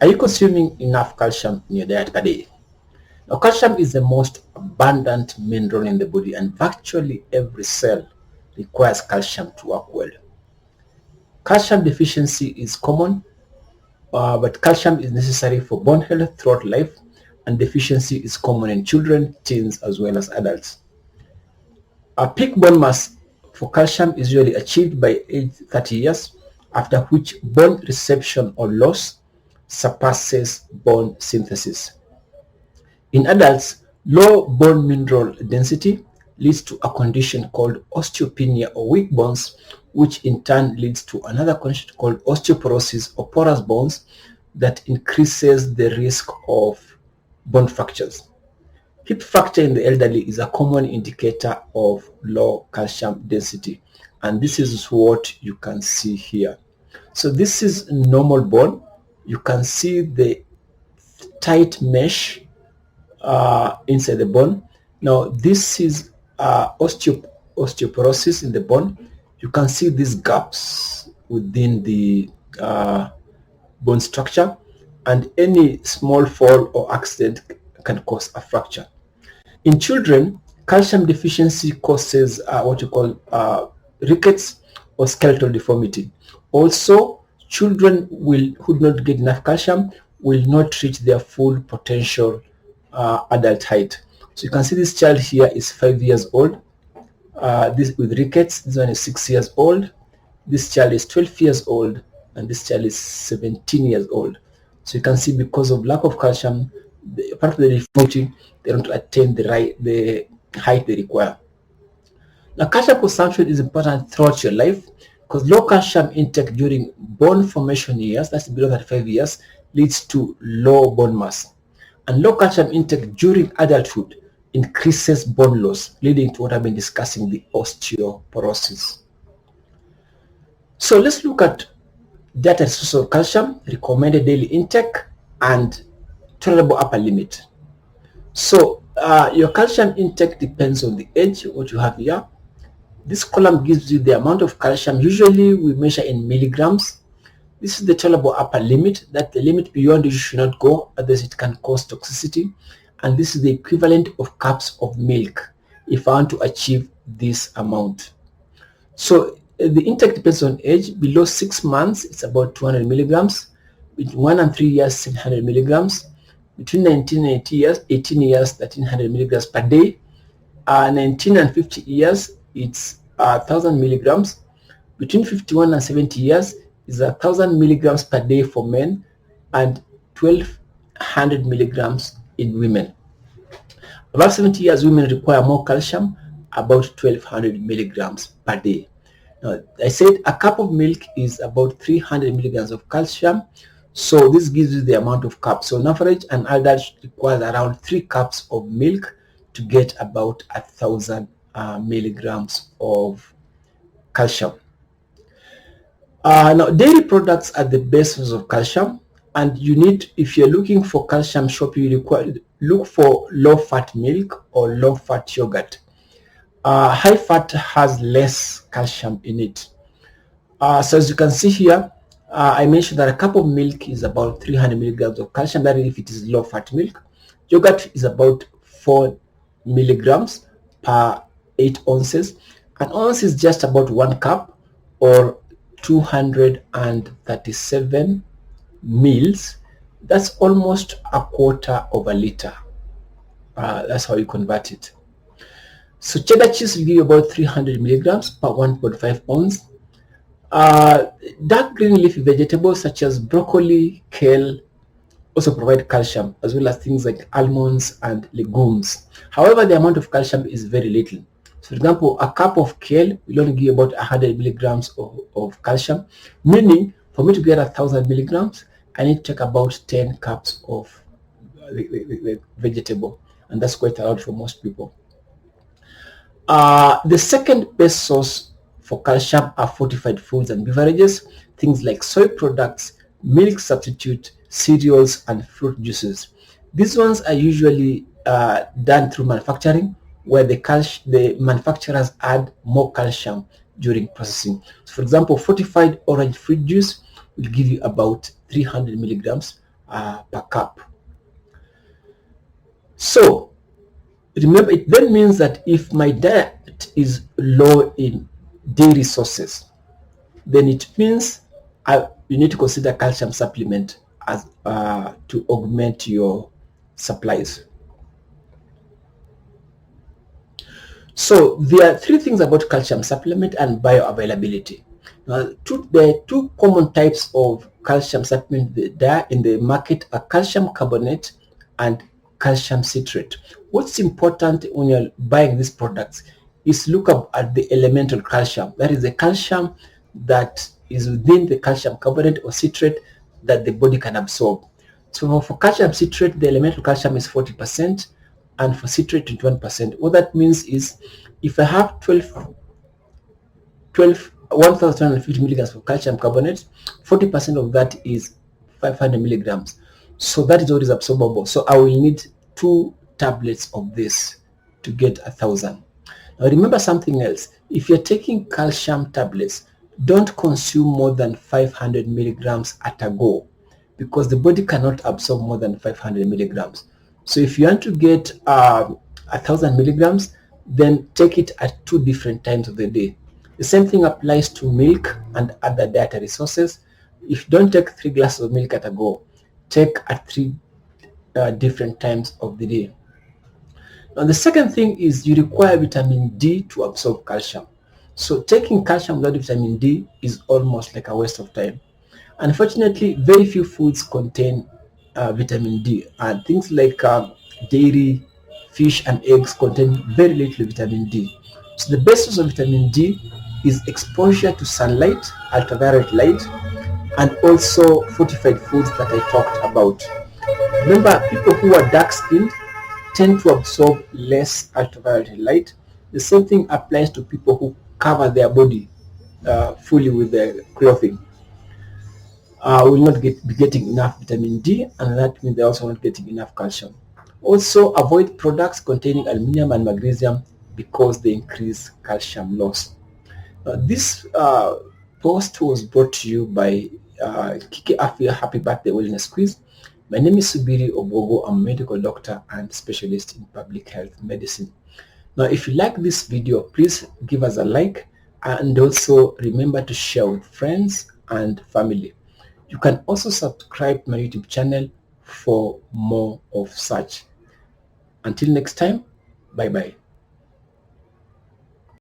Are you consuming enough calcium in your diet per day? Now, calcium is the most abundant mineral in the body, and virtually every cell requires calcium to work well. Calcium deficiency is common, but calcium is necessary for bone health throughout life, and deficiency is common in children, teens, as well as adults. A peak bone mass for calcium is usually achieved by age 30 years, after which bone reception or loss surpasses bone synthesis. In adults, low bone mineral density leads to a condition called osteopenia or weak bones, which in turn leads to another condition called osteoporosis or porous bones that increases the risk of bone fractures. Hip fracture in the elderly is a common indicator of low calcium density, and this is what you can see here. So this is normal bone. You can see the tight mesh inside the bone. Now this is osteoporosis in the bone. You can see these gaps within the bone structure, and any small fall or accident can cause a fracture. In children, calcium deficiency causes what you call rickets or skeletal deformity. Also, children who do not get enough calcium will not reach their full potential adult height. So you can see this child here is 5 years old. This with rickets. This one is 6 years old. This child is 12 years old, and this child is 17 years old. So you can see, because of lack of calcium, part of the deformity, they don't attain the height they require. Now, calcium consumption is important throughout your life, because low calcium intake during bone formation years, that's below 35 years, leads to low bone mass. And low calcium intake during adulthood increases bone loss, leading to what I've been discussing, the osteoporosis. So let's look at dietary source of calcium, recommended daily intake, and tolerable upper limit. So your calcium intake depends on the age, what you have here. This column gives you the amount of calcium. Usually we measure in milligrams. This is the tolerable upper limit, that the limit beyond which you should not go, otherwise it can cause toxicity. And this is the equivalent of cups of milk if I want to achieve this amount. So the intake depends on age. Below 6 months, it's about 200 milligrams. Between 1 and 3 years, 700 milligrams. Between 19 and 18 years, 1300 milligrams per day. 19 and 50 years, it's 1000 milligrams. Between 51 and 70 years is 1000 milligrams per day for men, and 1200 milligrams in women. Above 70 years, women require more calcium, about 1200 milligrams per day. Now, I said a cup of milk is about 300 milligrams of calcium. So this gives you the amount of cups. So on average, an adult requires around 3 cups of milk to get about 1000 milligrams of calcium. Now, dairy products are the best source of calcium, and you need, if you're looking for calcium shop, you look for low-fat milk or low-fat yogurt. High fat has less calcium in it. So as you can see here, I mentioned that a cup of milk is about 300 milligrams of calcium, that is if it is low-fat milk. Yogurt is about 4 milligrams per 8 ounces. An ounce is just about 1 cup, or 237 mils. That's almost a quarter of a liter. That's how you convert it. So cheddar cheese will give you about 300 milligrams per 1.5 ounce. Dark green leafy vegetables such as broccoli, kale also provide calcium, as well as things like almonds and legumes. However, the amount of calcium is very little. So for example, a cup of kale will only give about 100 milligrams of calcium, meaning for me to get 1000 milligrams, I need to take about 10 cups of the vegetable, and that's quite a lot for most people. The second best source for calcium are fortified foods and beverages, things like soy products, milk substitute, cereals, and fruit juices. These ones are usually done through manufacturing, where the manufacturers add more calcium during processing. So for example, fortified orange fruit juice will give you about 300 milligrams per cup. So remember, it then means that if my diet is low in dairy sources, then it means you need to consider calcium supplement as to augment your supplies. So there are three things about calcium supplement and bioavailability. Now, there are two common types of calcium supplement there in the market are calcium carbonate and calcium citrate. What's important when you're buying these products is look up at the elemental calcium. That is the calcium that is within the calcium carbonate or citrate that the body can absorb. So for calcium citrate, the elemental calcium is 40%, and for citrate 21%. What that means is if I have 1,250 milligrams of calcium carbonate, 40% of that is 500 milligrams. So that is what is absorbable. So I will need 2 tablets of this to get 1,000. Now remember something else. If you're taking calcium tablets, don't consume more than 500 milligrams at a go, because the body cannot absorb more than 500 milligrams. So if you want to get 1,000 milligrams, then take it at 2 different times of the day. The same thing applies to milk and other dietary sources. If you don't take 3 glasses of milk at a go, take at 3 different times of the day. Now the second thing is you require vitamin D to absorb calcium. So taking calcium without vitamin D is almost like a waste of time. Unfortunately, very few foods contain vitamin D, and things like dairy, fish, and eggs contain very little vitamin D. So the best source of vitamin D is exposure to sunlight, ultraviolet light, and also fortified foods that I talked about. Remember, people who are dark-skinned tend to absorb less ultraviolet light. The same thing applies to people who cover their body fully with their clothing. Will not be getting enough vitamin D, and that means they're also not getting enough calcium. Also, avoid products containing aluminum and magnesium because they increase calcium loss. This post was brought to you by Kiki Afia Happy Birthday Wellness Quiz. My name is Subiri Obogo. I'm a medical doctor and specialist in public health medicine. Now, if you like this video, please give us a like, and also remember to share with friends and family. You can also subscribe to my YouTube channel for more of such. Until next time, bye bye.